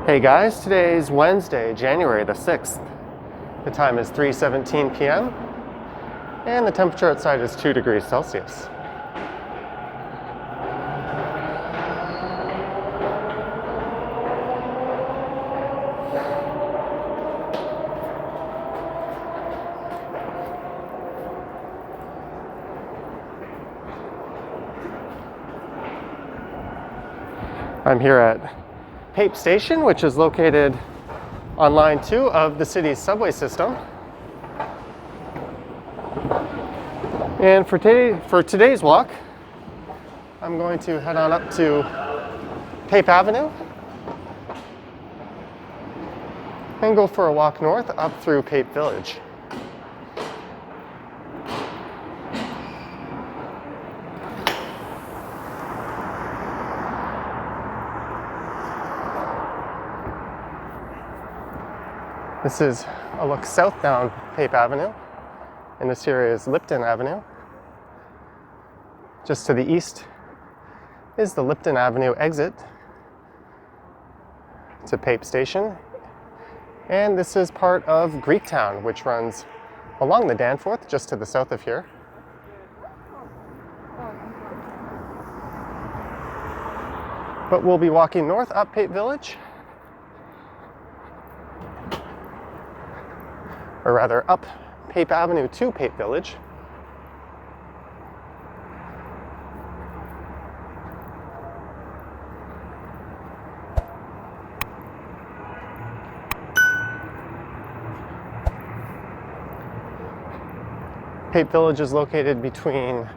Hey guys, today's Wednesday, January the 6th. The time is 3:17 p.m. and the temperature outside is 2 degrees Celsius. I'm here at Pape Station, which is located on line 2 of the city's subway system. And for today's walk, I'm going to head on up to Pape Avenue and go for a walk north up through Pape Village. This is a look south down Pape Avenue, and this here is Lipton Avenue. Just to the east is the Lipton Avenue exit to Pape Station, and this is part of Greektown, which runs along the Danforth just to the south of here. But we'll be walking north up Pape Village, or rather up Pape Avenue to Pape Village. Pape Village is located between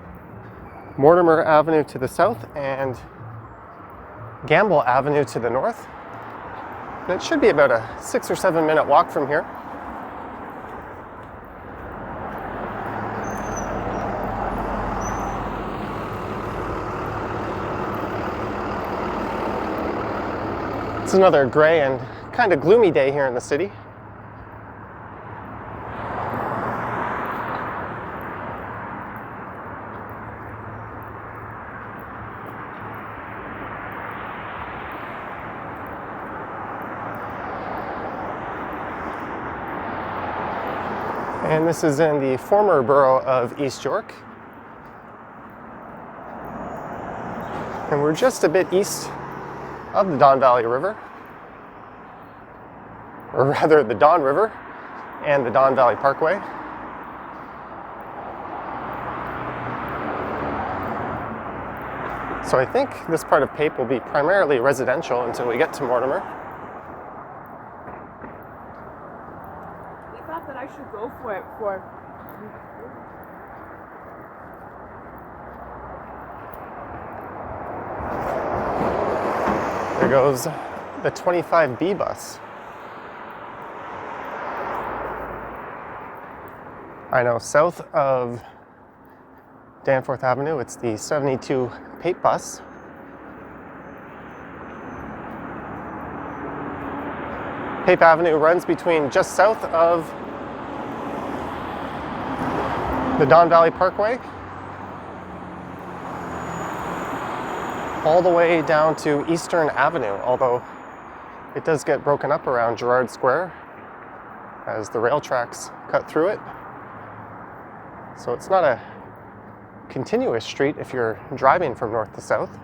Mortimer Avenue to the south and Gamble Avenue to the north. And it should be about a 6 or 7 minute walk from here. It's another gray and kind of gloomy day here in the city. And this is in the former borough of East York. And we're just a bit east of the Don Valley River, or rather the Don River and the Don Valley Parkway. So I think this part of Pape will be primarily residential until we get to Mortimer. We thought that I should go for it for... There goes the 25B bus. I know south of Danforth Avenue, it's the 72 Pape bus. Pape Avenue runs between just south of the Don Valley Parkway all the way down to Eastern Avenue, although it does get broken up around Gerrard Square as the rail tracks cut through it. So it's not a continuous street if you're driving from north to south.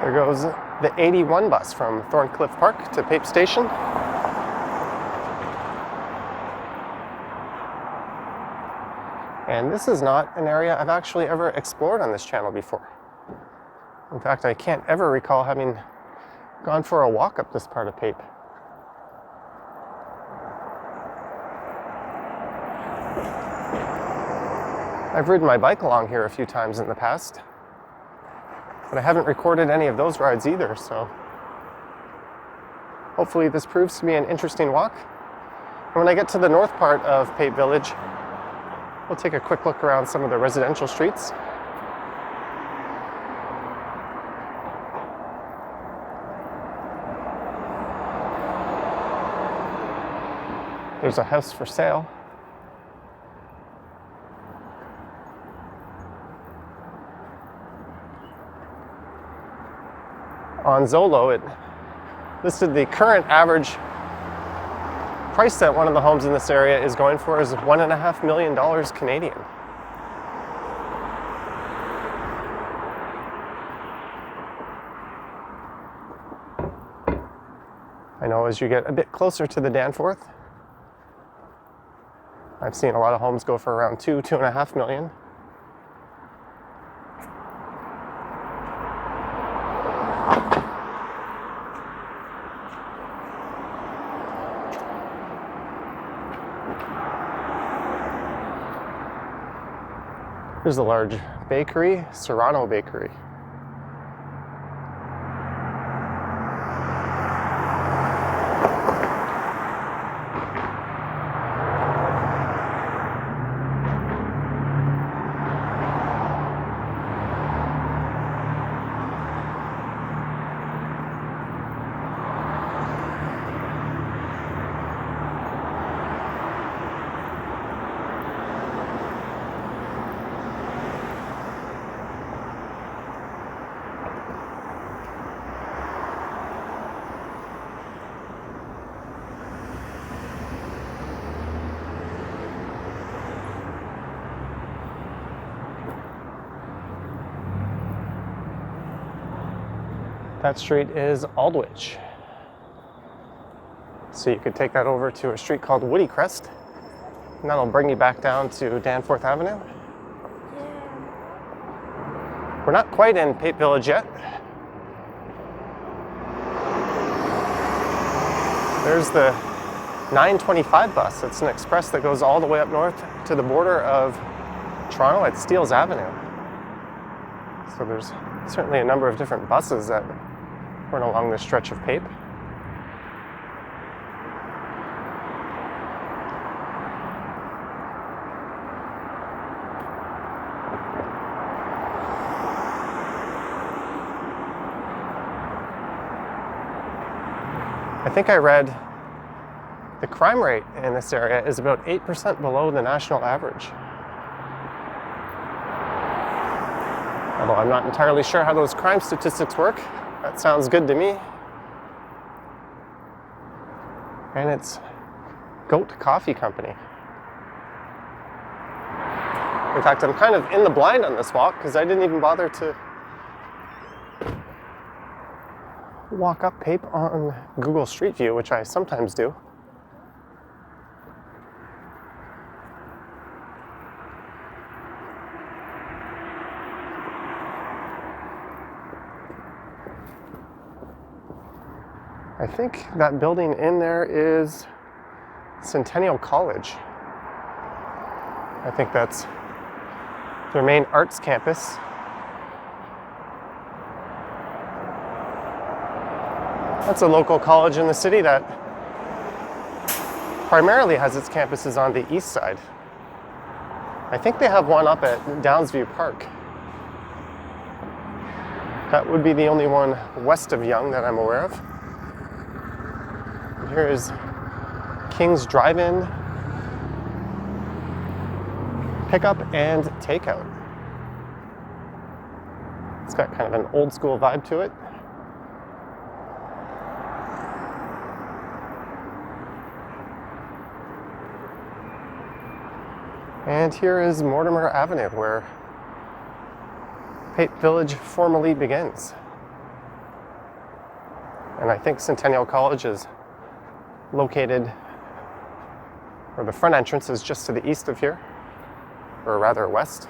There goes the 81 bus from Thorncliffe Park to Pape Station. And this is not an area I've actually ever explored on this channel before. In fact, I can't ever recall having gone for a walk up this part of Pape. I've ridden my bike along here a few times in the past, but I haven't recorded any of those rides either, so hopefully this proves to be an interesting walk. And when I get to the north part of Pape Village, we'll take a quick look around some of the residential streets. There's a house for sale. On Zillow, it listed the current average price that one of the homes in this area is going for is $1.5 million Canadian. I know as you get a bit closer to the Danforth, I've seen a lot of homes go for around $2.5 million. There's a large bakery, Serrano Bakery. That street is Aldwych. So you could take that over to a street called Woody Crest, and that'll bring you back down to Danforth Avenue. Yeah. We're not quite in Pape Village yet. There's the 925 bus. It's an express that goes all the way up north to the border of Toronto at Steeles Avenue. So there's certainly a number of different buses that run along this stretch of Pape. I think I read the crime rate in this area is about 8% below the national average. Although I'm not entirely sure how those crime statistics work. That sounds good to me. And it's Goat Coffee Company. In fact, I'm kind of in the blind on this walk because I didn't even bother to walk up Pape on Google Street View, which I sometimes do. I think that building in there is Centennial College. I think that's their main arts campus. That's a local college in the city that primarily has its campuses on the east side. I think they have one up at Downsview Park. That would be the only one west of Yonge that I'm aware of. Here is King's Drive-In, pickup and takeout. It's got kind of an old school vibe to it. And here is Mortimer Avenue, where Pape Village formally begins. And I think Centennial College is located, or the front entrance is just to the east of here, or rather west.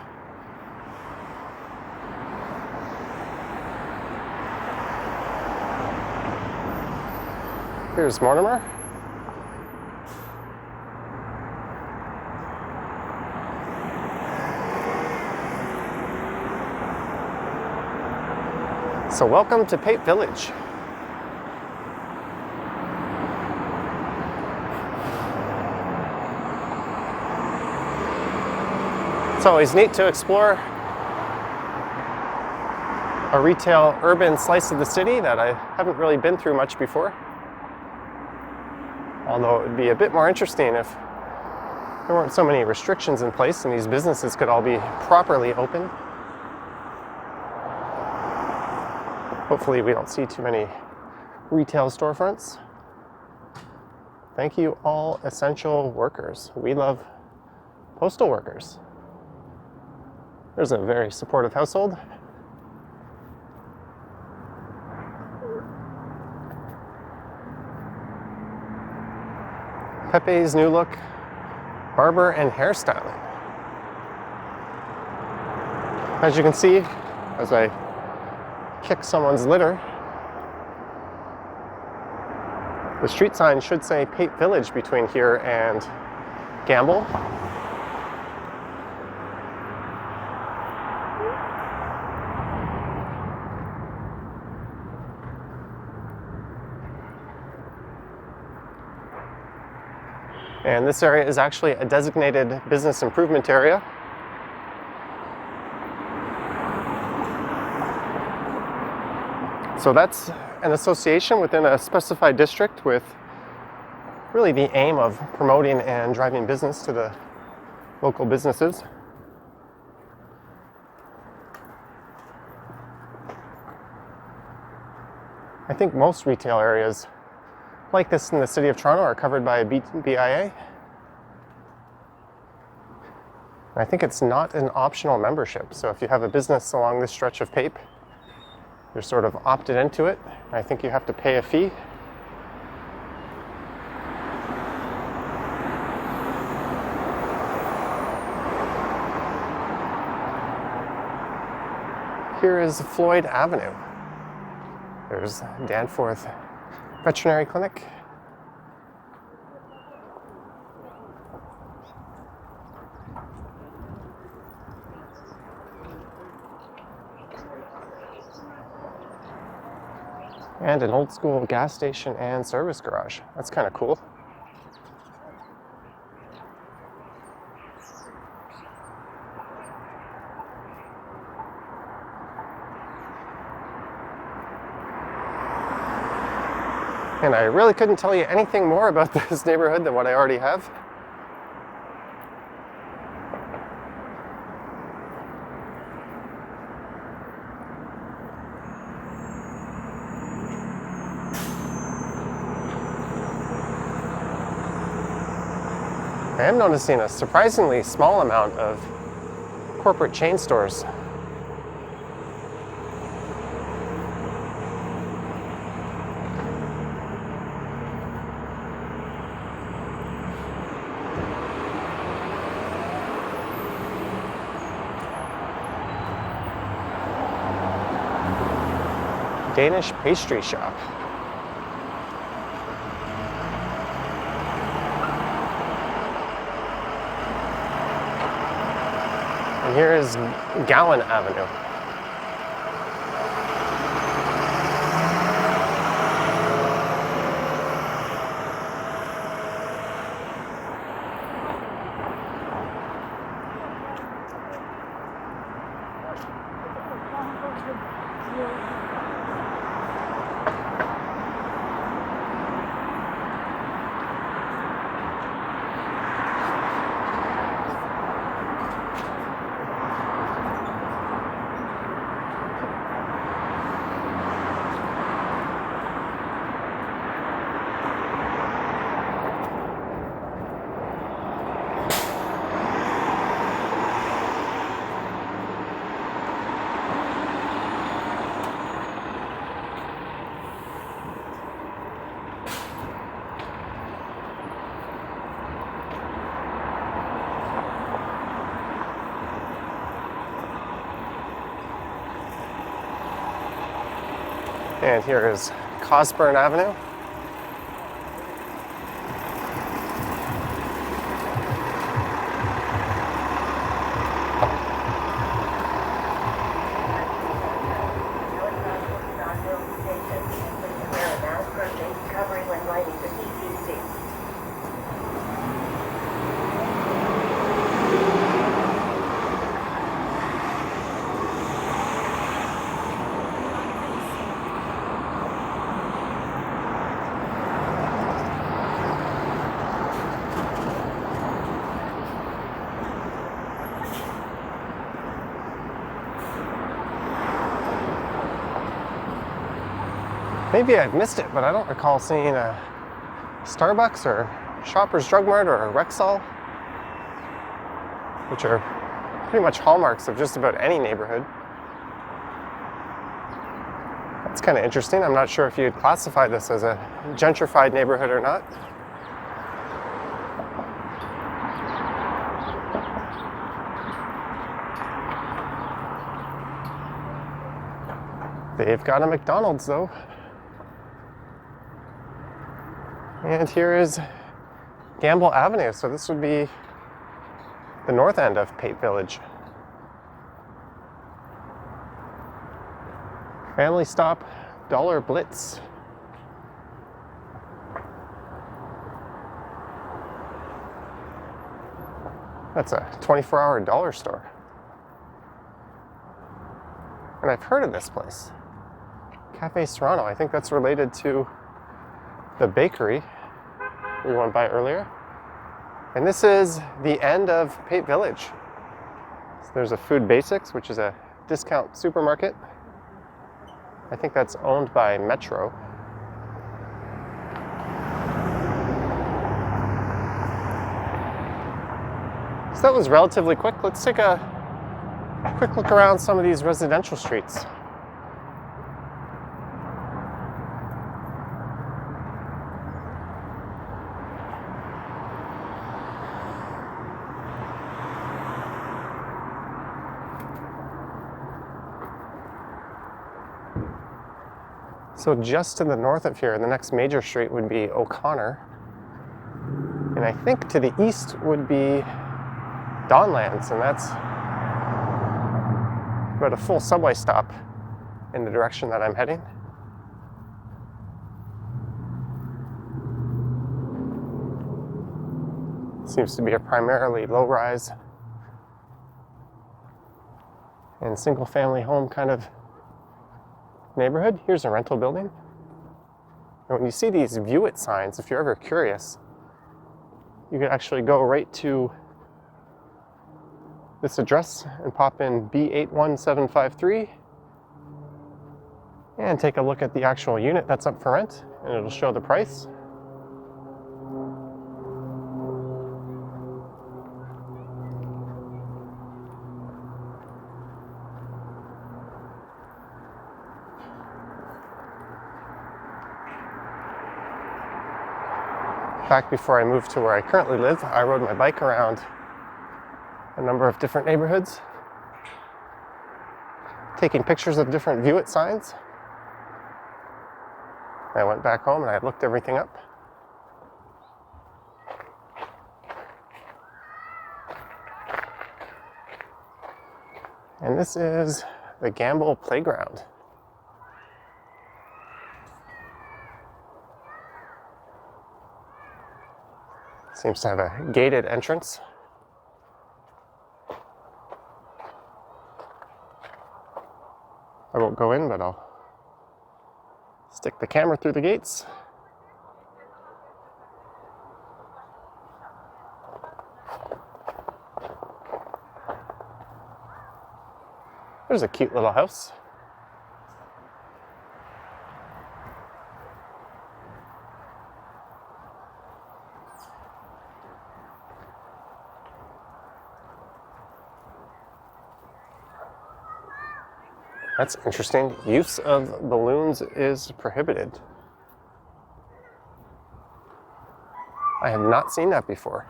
Here's Mortimer. So welcome to Pape Village. It's always neat to explore a retail urban slice of the city that I haven't really been through much before. Although it would be a bit more interesting if there weren't so many restrictions in place and these businesses could all be properly open. Hopefully we don't see too many retail storefronts. Thank you, all essential workers. We love postal workers. There's a very supportive household. Pepe's new look, barber and hairstyling. As you can see, as I kick someone's litter, the street sign should say Pape Village between here and Gamble. And this area is actually a designated business improvement area. So that's an association within a specified district with really the aim of promoting and driving business to the local businesses. I think most retail areas like this in the city of Toronto are covered by a BIA. I think it's not an optional membership. So if you have a business along this stretch of Pape, you're sort of opted into it. I think you have to pay a fee. Here is Floyd Avenue. There's Danforth Veterinary Clinic. And an old school gas station and service garage. That's kind of cool. And I really couldn't tell you anything more about this neighborhood than what I already have. I am noticing a surprisingly small amount of corporate chain stores. Danish pastry shop. And here is Gowan Avenue. And here is Cosburn Avenue. Maybe I've missed it, but I don't recall seeing a Starbucks or Shoppers Drug Mart or a Rexall, which are pretty much hallmarks of just about any neighborhood. That's kind of interesting. I'm not sure if you'd classify this as a gentrified neighborhood or not. They've got a McDonald's though. And here is Gamble Avenue. So this would be the north end of Pape Village. Family Stop, Dollar Blitz. That's a 24-hour dollar store. And I've heard of this place. Cafe Serrano. I think that's related to the bakery we went by earlier. And this is the end of Pape Village. So there's a Food Basics, which is a discount supermarket. I think that's owned by Metro. So that was relatively quick. Let's take a quick look around some of these residential streets. So just to the north of here, the next major street would be O'Connor. And I think to the east would be Donlands, and that's about a full subway stop in the direction that I'm heading. Seems to be a primarily low-rise and single-family home kind of neighborhood. Here's a rental building. And when you see these view it signs, if you're ever curious, you can actually go right to this address and pop in B81753 and take a look at the actual unit that's up for rent, and it'll show the price. Back before I moved to where I currently live, I rode my bike around a number of different neighborhoods, taking pictures of different view it signs. I went back home and I looked everything up. And this is the Gamble Playground. Seems to have a gated entrance. I won't go in, but I'll stick the camera through the gates. There's a cute little house. That's interesting. Use of balloons is prohibited. I have not seen that before.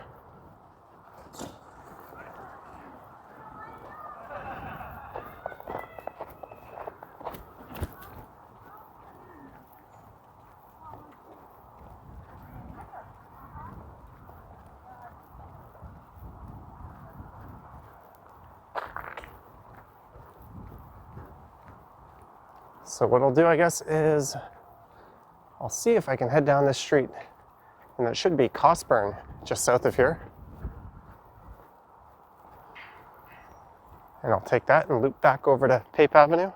So what I'll do, I guess, is I'll see if I can head down this street, and it should be Cosburn, just south of here. And I'll take that and loop back over to Pape Avenue.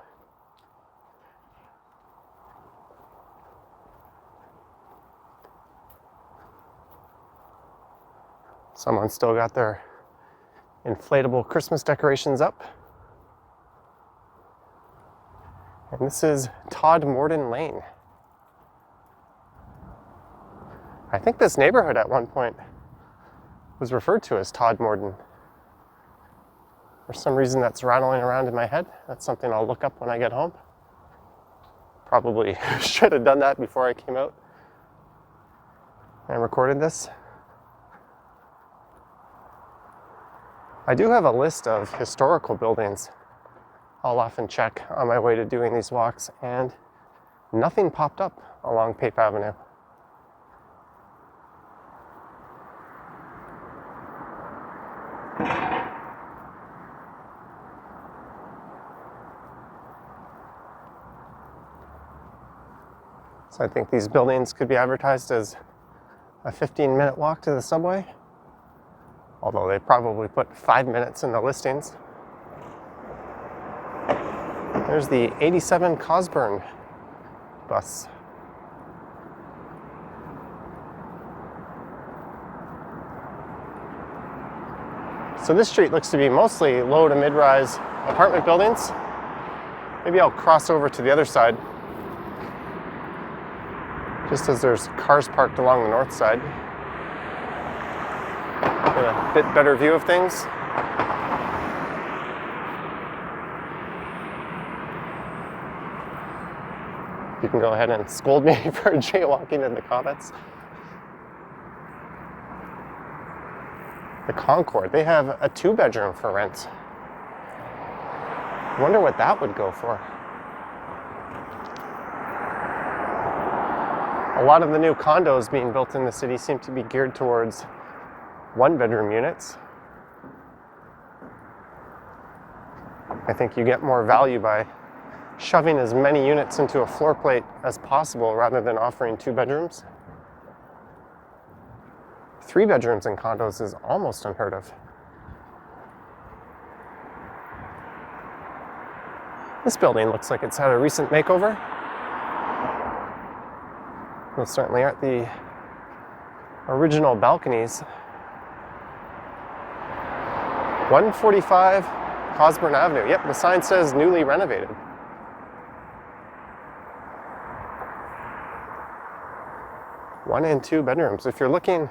Someone's still got their inflatable Christmas decorations up. And this is Todd Morden Lane. I think this neighborhood at one point was referred to as Todd Morden. For some reason that's rattling around in my head. That's something I'll look up when I get home. Probably should have done that before I came out and recorded this. I do have a list of historical buildings I'll often check on my way to doing these walks, and nothing popped up along Pape Avenue. So I think these buildings could be advertised as a 15-minute walk to the subway, although they probably put 5 minutes in the listings. There's the 87 Cosburn bus. So this street looks to be mostly low to mid-rise apartment buildings. Maybe I'll cross over to the other side, just as there's cars parked along the north side. Get a bit better view of things. You can go ahead and scold me for jaywalking in the comments. The Concord, they have a 2-bedroom for rent. I wonder what that would go for. A lot of the new condos being built in the city seem to be geared towards 1-bedroom units. I think you get more value by shoving as many units into a floor plate as possible rather than offering 2 bedrooms. 3 bedrooms in condos is almost unheard of. This building looks like it's had a recent makeover. Those certainly aren't the original balconies. 145 Cosburn Avenue. Yep, the sign says newly renovated. One and 2 bedrooms. If you're looking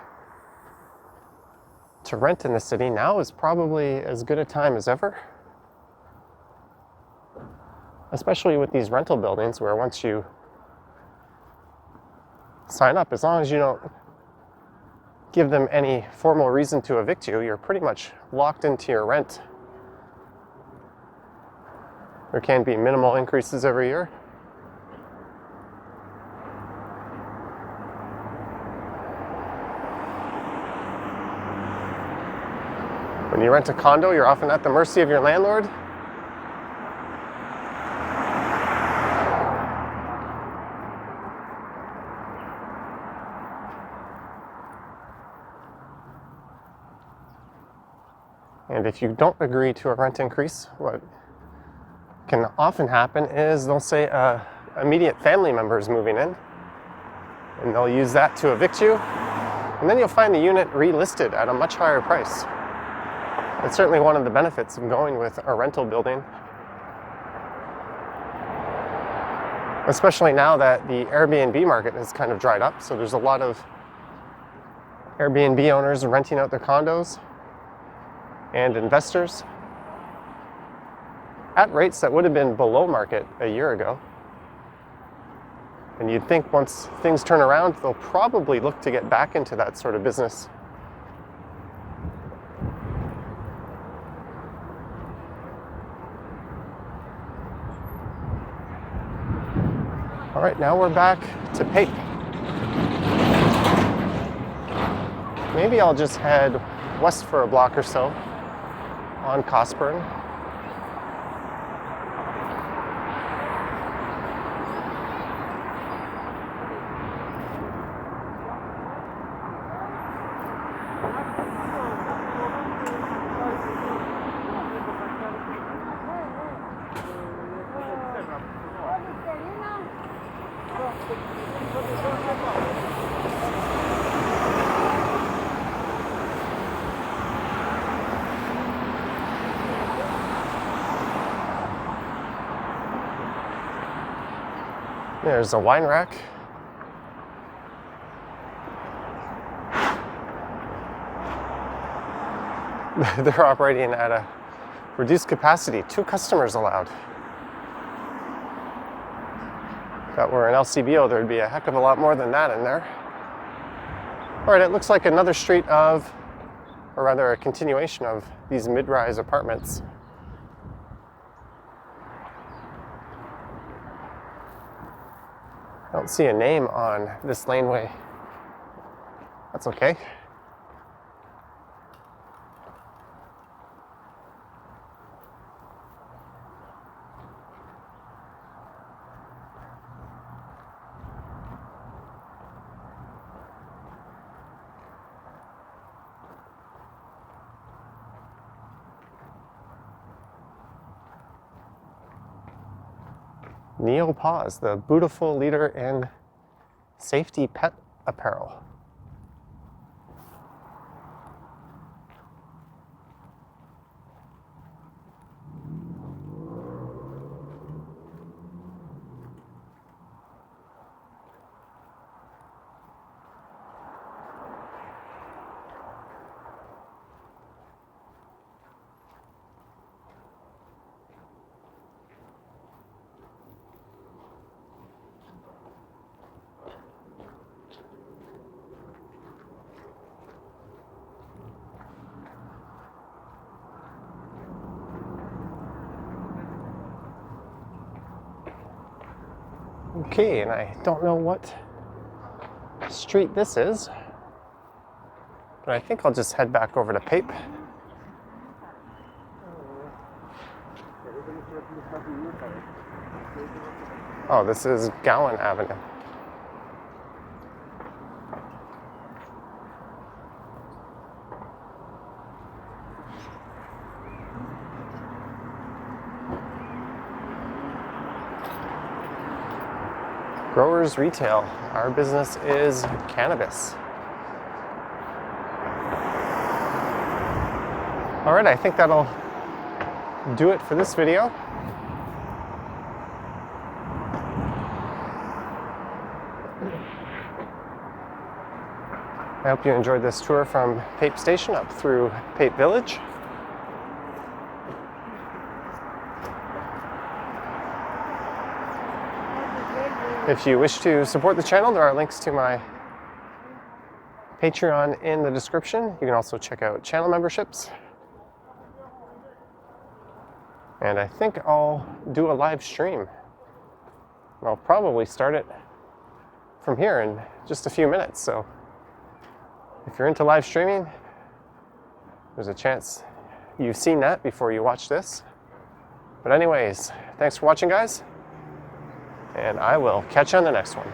to rent in the city, now is probably as good a time as ever. Especially with these rental buildings where once you sign up, as long as you don't give them any formal reason to evict you, you're pretty much locked into your rent. There can be minimal increases every year. When you rent a condo, you're often at the mercy of your landlord. And if you don't agree to a rent increase, what can often happen is they'll say immediate family member is moving in, and they'll use that to evict you, and then you'll find the unit relisted at a much higher price. It's certainly one of the benefits of going with a rental building, especially now that the Airbnb market has kind of dried up. So there's a lot of Airbnb owners renting out their condos and investors at rates that would have been below market a year ago. And you'd think once things turn around, they'll probably look to get back into that sort of business. All right, now we're back to Pape. Maybe I'll just head west for a block or so on Cosburn. There's a wine rack. They're operating at a reduced capacity, 2 customers allowed. If that were an LCBO, there'd be a heck of a lot more than that in there. All right, it looks like another street of, or rather a continuation of these mid-rise apartments. I don't see a name on this laneway. That's okay. Neopause, the beautiful leader in safety pet apparel. Okay, and I don't know what street this is, but I think I'll just head back over to Pape. Oh, this is Gowan Avenue. Growers Retail. Our business is cannabis. All right, I think that'll do it for this video. I hope you enjoyed this tour from Pape Station up through Pape Village. If you wish to support the channel, there are links to my Patreon in the description. You can also check out channel memberships. And I think I'll do a live stream. I'll probably start it from here in just a few minutes. So if you're into live streaming, there's a chance you've seen that before you watch this. But anyways, thanks for watching, guys. And I will catch you on the next one.